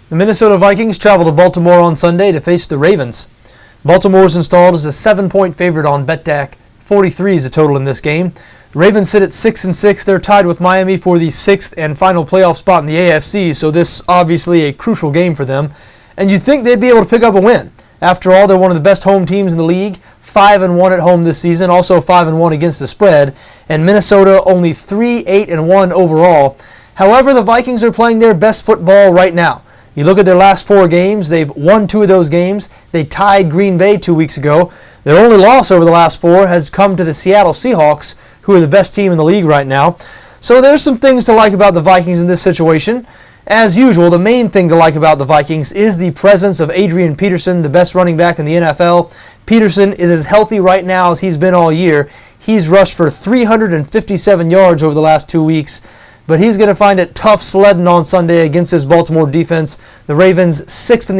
The Minnesota Vikings travel to Baltimore on Sunday to face the Ravens. Baltimore is installed as a 7-point favorite on BETDAQ. 43 is the total in this game. The Ravens sit at 6-6. They're tied with Miami for the 6th and final playoff spot in the AFC, so this obviously a crucial game for them. And you'd think they'd be able to pick up a win. After all, they're one of the best home teams in the league, 5-1 at home this season, also 5-1 against the spread, and Minnesota only 3-8-1 overall. However, the Vikings are playing their best football right now. You look at their last 4 games, they've won 2 of those games. They tied Green Bay 2 weeks ago. Their only loss over the last 4 has come to the Seattle Seahawks, who are the best team in the league right now. So there's some things to like about the Vikings in this situation. As usual, the main thing to like about the Vikings is the presence of Adrian Peterson, the best running back in the NFL. Peterson is as healthy right now as he's been all year. He's rushed for 357 yards over the last 2 weeks. But he's going to find it tough sledding on Sunday against this Baltimore defense. The Ravens, 6th in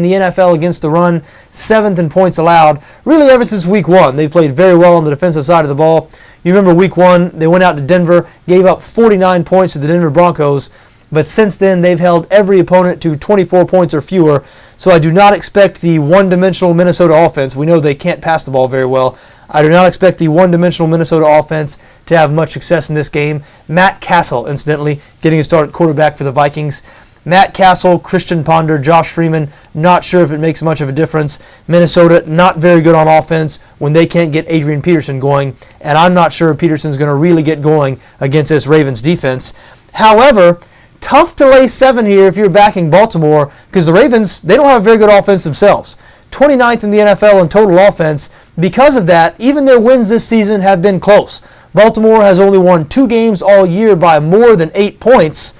the NFL against the run, 7th in points allowed. Really ever since week 1, they've played very well on the defensive side of the ball. You remember week 1, they went out to Denver, gave up 49 points to the Denver Broncos. But since then, they've held every opponent to 24 points or fewer. So I do not expect the one-dimensional Minnesota offense. We know they can't pass the ball very well. I do not expect the one-dimensional Minnesota offense to have much success in this game. Matt Castle, incidentally, getting a start at quarterback for the Vikings. Matt Castle, Christian Ponder, Josh Freeman, not sure if it makes much of a difference. Minnesota, not very good on offense when they can't get Adrian Peterson going. And I'm not sure Peterson's going to really get going against this Ravens defense. However, tough to lay 7 here if you're backing Baltimore because the Ravens, they don't have a very good offense themselves. 29th in the NFL in total offense. Because of that, even their wins this season have been close. Baltimore has only won 2 games all year by more than 8 points.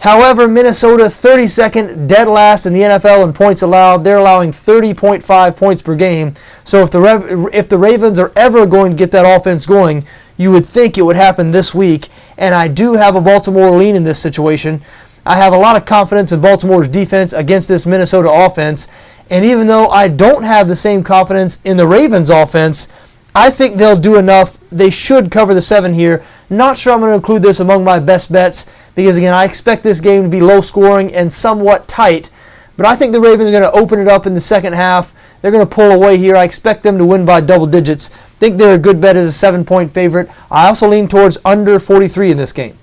However, Minnesota, 32nd, dead last in the NFL in points allowed. They're allowing 30.5 points per game. So if the Ravens are ever going to get that offense going, you would think it would happen this week. And I do have a Baltimore lean in this situation. I have a lot of confidence in Baltimore's defense against this Minnesota offense. And even though I don't have the same confidence in the Ravens offense, I think they'll do enough. They should cover the 7 here. Not sure I'm going to include this among my best bets because, again, I expect this game to be low scoring and somewhat tight. But I think the Ravens are going to open it up in the second half. They're going to pull away here. I expect them to win by double digits. I think they're a good bet as a 7-point favorite. I also lean towards under 43 in this game.